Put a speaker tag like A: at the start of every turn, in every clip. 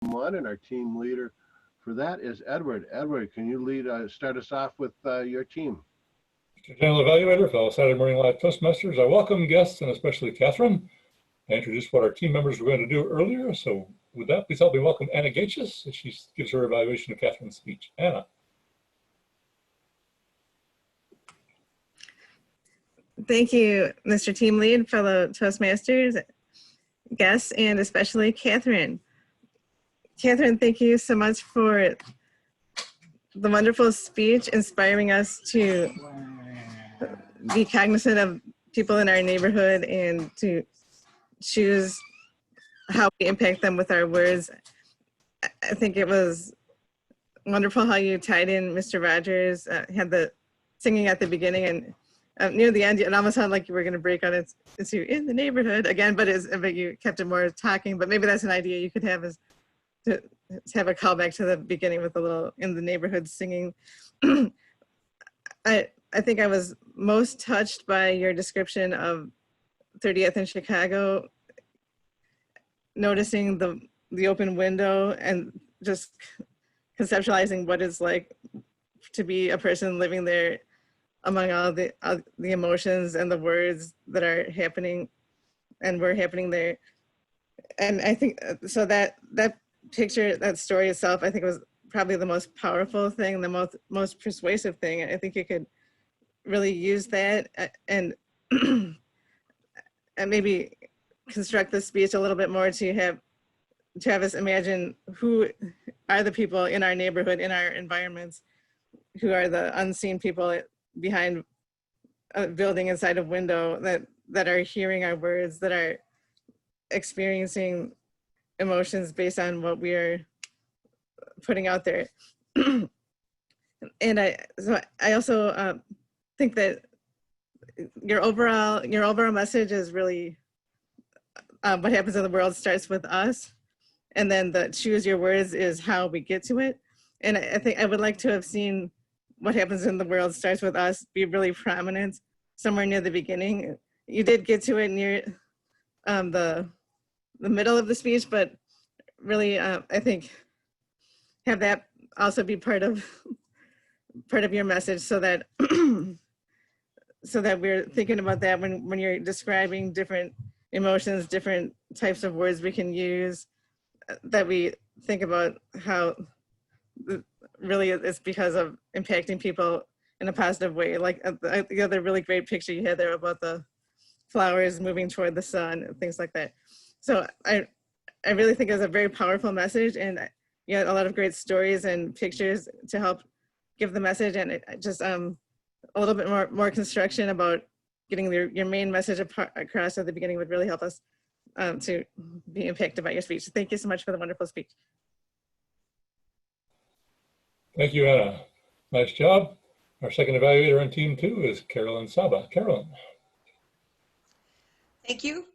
A: one, and our team leader for that is Edward. Edward, can you start us off with your team?
B: Mr. General Evaluator, fellow Saturday Morning Live Toastmasters, I welcome guests and especially Kathryn. I introduced what our team members were going to do earlier, so with that, please help me welcome Anna Gaetjes as she gives her evaluation of Kathryn's speech. Anna.
C: Thank you, Mr. Team Lead, fellow Toastmasters, guests, and especially Kathryn. Kathryn, thank you so much for the wonderful speech, inspiring us to be cognizant of people in our neighborhood and to choose how we impact them with our words. I think it was wonderful how you tied in Mr. Rogers, had the singing at the beginning, and near the end, it almost sounded like you were going to break on it into in the neighborhood again, but you kept it more talking. But maybe that's an idea you could have, is to have a callback to the beginning with a little in the neighborhood singing. I think I was most touched by your description of 30th in Chicago, noticing the open window and just conceptualizing what it's like to be a person living there among all the emotions and the words that are happening and were happening there. And I think, so that picture, that story itself, I think was probably the most powerful thing, the most persuasive thing. I think you could really use that and maybe construct the speech a little bit more to have us imagine who are the people in our neighborhood, in our environments, who are the unseen people behind a building inside a window that are hearing our words, that are experiencing emotions based on what we are putting out there. And I also think that your overall message is really what happens in the world starts with us, and then the choose your words is how we get to it. And I think I would like to have seen what happens in the world starts with us be really prominent somewhere near the beginning. You did get to it near the middle of the speech, but really I think have that also be part of your message, so that so that we're thinking about that when you're describing different emotions, different types of words we can use, that we think about how really it's because of impacting people in a positive way. Like the other really great picture you had there about the flowers moving toward the sun and things like that. So I really think it's a very powerful message, and you had a lot of great stories and pictures to help give the message, and it just a little bit more construction about getting your main message across at the beginning would really help us to be impacted by your speech. Thank you so much for the wonderful speech.
B: Thank you, Anna. Nice job. Our second evaluator on team 2 is Carolyn Saba. Carolyn.
D: Thank you,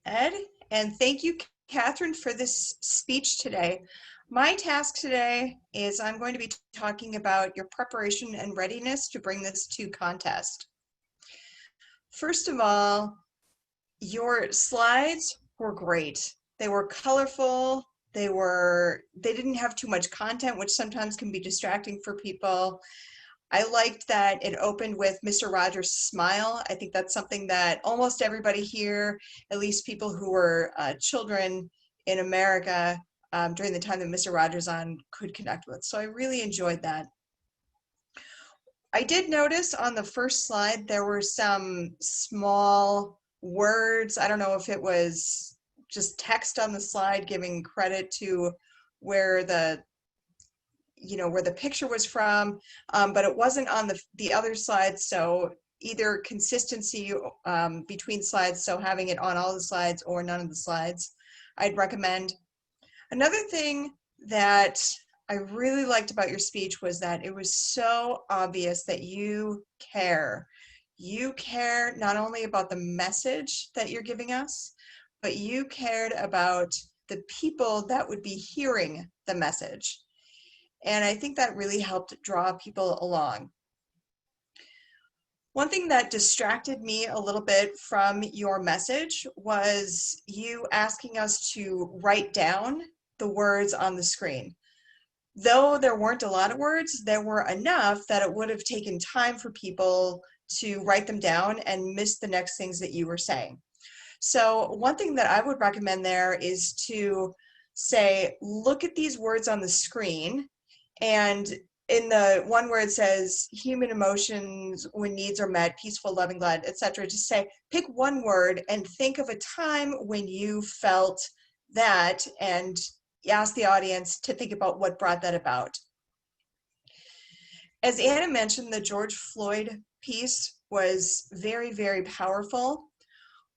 D: Ed, and thank you, Kathryn, for this speech today. My task today is I'm going to be talking about your preparation and readiness to bring this to contest. First of all, your slides were great. They were colorful. They didn't have too much content, which sometimes can be distracting for people. I liked that it opened with Mr. Rogers' smile. I think that's something that almost everybody here, at least people who were children in America during the time that Mr. Rogers on, could connect with. So I really enjoyed that. I did notice on the first slide there were some small words. I don't know if it was just text on the slide giving credit to where the picture was from, but it wasn't on the other slides. So either consistency between slides, so having it on all the slides or none of the slides, I'd recommend. Another thing that I really liked about your speech was that it was so obvious that you care. You care not only about the message that you're giving us, but you cared about the people that would be hearing the message. And I think that really helped draw people along. One thing that distracted me a little bit from your message was you asking us to write down the words on the screen. Though there weren't a lot of words, there were enough that it would have taken time for people to write them down and miss the next things that you were saying. So one thing that I would recommend there is to say, look at these words on the screen, and in the one where it says human emotions when needs are met, peaceful, loving, glad, etc., just say, pick one word and think of a time when you felt that, and ask the audience to think about what brought that about. As Anna mentioned, the George Floyd piece was very, very powerful.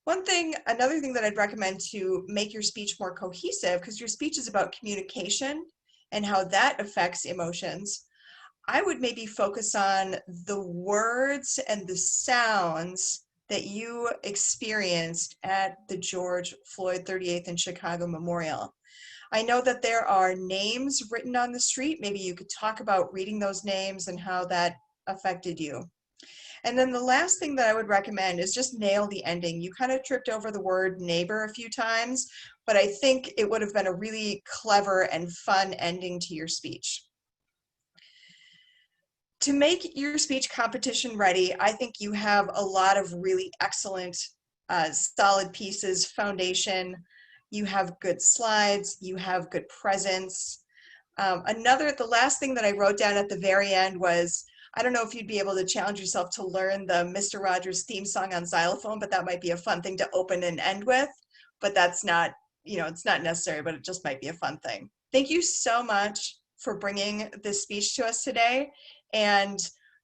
D: Another thing that I'd recommend to make your speech more cohesive, because your speech is about communication and how that affects emotions, I would maybe focus on the words and the sounds that you experienced at the George Floyd 38th and Chicago Memorial. I know that there are names written on the street. Maybe you could talk about reading those names and how that affected you. And then the last thing that I would recommend is just nail the ending. You kind of tripped over the word neighbor a few times, but I think it would have been a really clever and fun ending to your speech. To make your speech competition ready, I think you have a lot of really excellent, solid pieces, foundation. You have good slides, you have good presence. The last thing that I wrote down at the very end was, I don't know if you'd be able to challenge yourself to learn the Mr. Rogers theme song on xylophone, but that might be a fun thing to open and end with. But that's not, it's not necessary, but it just might be a fun thing. Thank you so much for bringing this speech to us today. And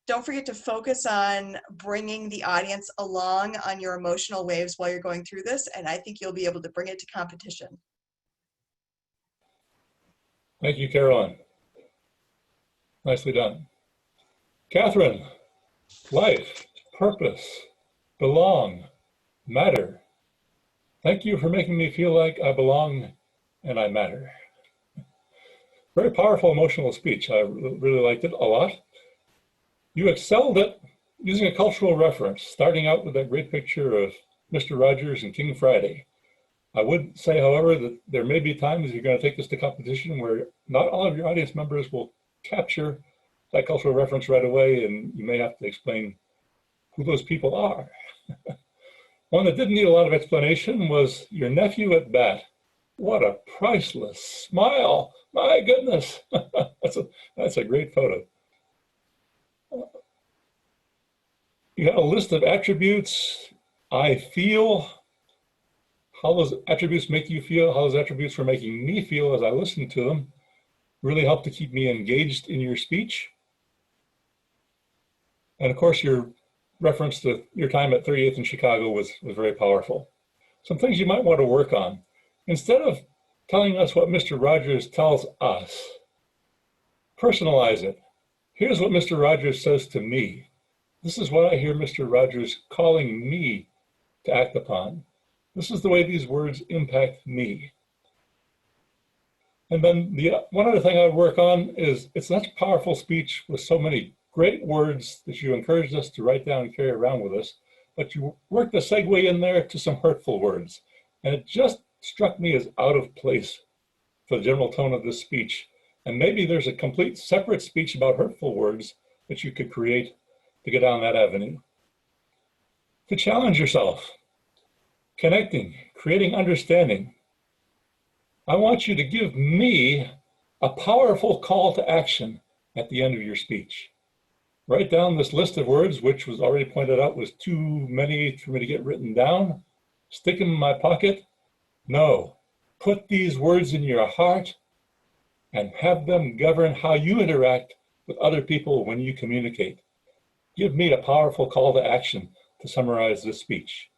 D: don't forget to focus on bringing the audience along on your emotional waves while you're going through this. And I think you'll be able to bring it to competition.
B: Thank you, Caroline. Nicely done. Kathryn, life, purpose, belong, matter. Thank you for making me feel like I belong and I matter. Very powerful emotional speech. I really liked it a lot. You excelled at using a cultural reference, starting out with that great picture of Mr. Rogers and King Friday. I would say, however, that there may be times you're going to take this to competition where not all of your audience members will capture that cultural reference right away, and you may have to explain who those people are. One that didn't need a lot of explanation was your nephew at bat. What a priceless smile. My goodness. That's a great photo. You had a list of attributes. I feel. How those attributes make you feel, how those attributes were making me feel as I listened to them, really helped to keep me engaged in your speech. And of course, your reference to your time at 38th in Chicago was very powerful. Some things you might want to work on. Instead of telling us what Mr. Rogers tells us, personalize it. Here's what Mr. Rogers says to me. This is what I hear Mr. Rogers calling me to act upon. This is the way these words impact me. And then the one other thing I would work on is, it's such a powerful speech with so many great words that you encouraged us to write down and carry around with us, but you worked a segue in there to some hurtful words. And it just struck me as out of place for the general tone of this speech. And maybe there's a complete separate speech about hurtful words that you could create to get down that avenue. To challenge yourself, connecting, creating understanding. I want you to give me a powerful call to action at the end of your speech. Write down this list of words, which was already pointed out was too many for me to get written down. Stick them in my pocket. No, put these words in your heart and have them govern how you interact with other people when you communicate. Give me a powerful call to action to summarize this speech.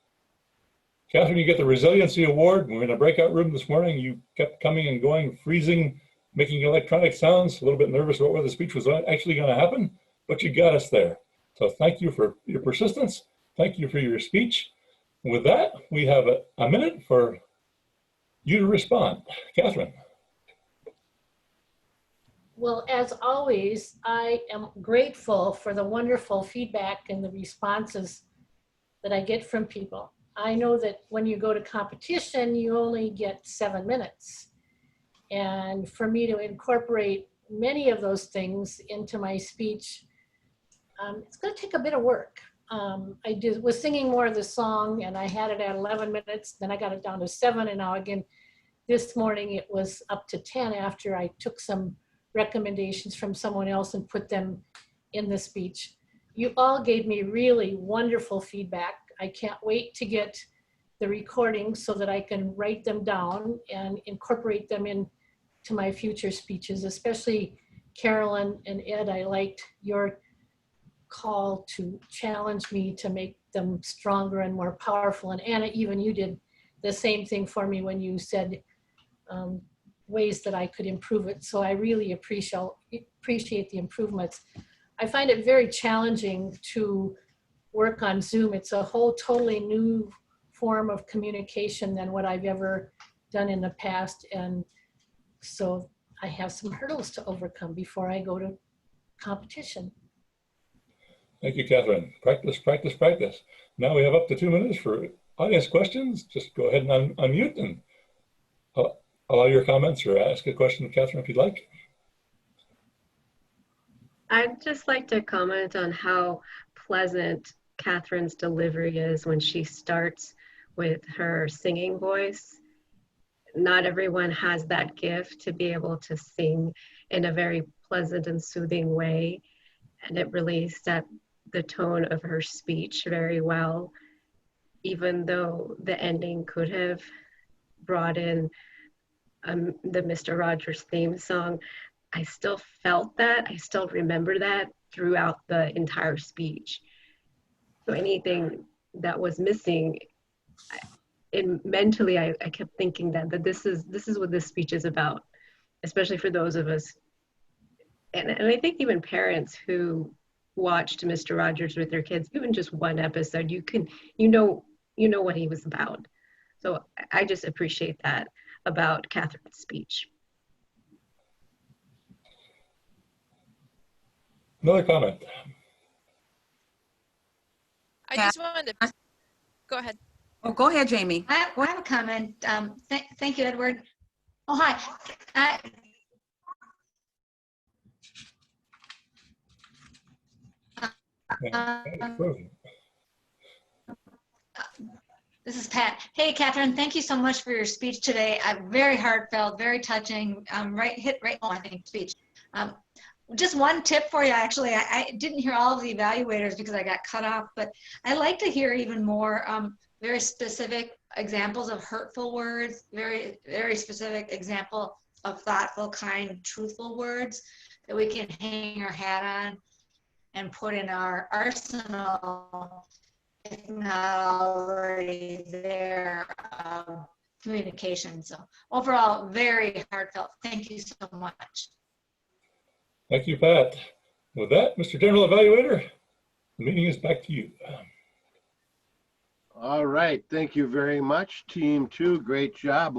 B: Kathryn, you get the Resiliency Award. We're in a breakout room this morning. You kept coming and going, freezing, making electronic sounds, a little bit nervous about whether the speech was actually going to happen, but you got us there. So thank you for your persistence. Thank you for your speech. And with that, we have a minute for you to respond. Kathryn.
E: Well, as always, I am grateful for the wonderful feedback and the responses that I get from people. I know that when you go to competition, you only get 7 minutes. And for me to incorporate many of those things into my speech, it's going to take a bit of work. I was singing more of the song, and I had it at 11 minutes, then I got it down to 7, and now again, this morning it was up to 10 after I took some recommendations from someone else and put them in the speech. You all gave me really wonderful feedback. I can't wait to get the recordings so that I can write them down and incorporate them into my future speeches, especially Carolyn and Ed. I liked your call to challenge me to make them stronger and more powerful. And Anna, even you did the same thing for me when you said ways that I could improve it. So I really appreciate the improvements. I find it very challenging to work on Zoom. It's a whole totally new form of communication than what I've ever done in the past. And so I have some hurdles to overcome before I go to competition.
B: Thank you, Kathryn. Practice, practice, practice. Now we have up to 2 minutes for audience questions. Just go ahead and unmute and allow your comments or ask a question of Kathryn if you'd like.
F: I'd just like to comment on how pleasant Kathryn's delivery is when she starts with her singing voice. Not everyone has that gift to be able to sing in a very pleasant and soothing way. And it really set the tone of her speech very well, even though the ending could have brought in the Mr. Rogers theme song. I still felt that, I still remember that throughout the entire speech. So anything that was missing, mentally, I kept thinking that this is what this speech is about, especially for those of us. And I think even parents who watched Mr. Rogers with their kids, even just one episode, you know what he was about. So I just appreciate that about Kathryn's speech.
B: Another comment.
G: I just wanted to go ahead.
H: Oh, go ahead, Jamie.
I: I have a comment. Thank you, Edward. Oh, hi. This is Pat. Hey, Kathryn, thank you so much for your speech today. Very heartfelt, very touching, hit right on, I think, speech. Just one tip for you, actually. I didn't hear all of the evaluators because I got cut off, but I like to hear even more very specific examples of hurtful words, very, very specific example of thoughtful, kind, truthful words that we can hang our hat on and put in our arsenal, if not already there, communication. So overall, very heartfelt. Thank you so much.
B: Thank you, Pat. With that, Mr. General Evaluator, the meeting is back to you.
A: All right. Thank you very much, Team 2. Great job.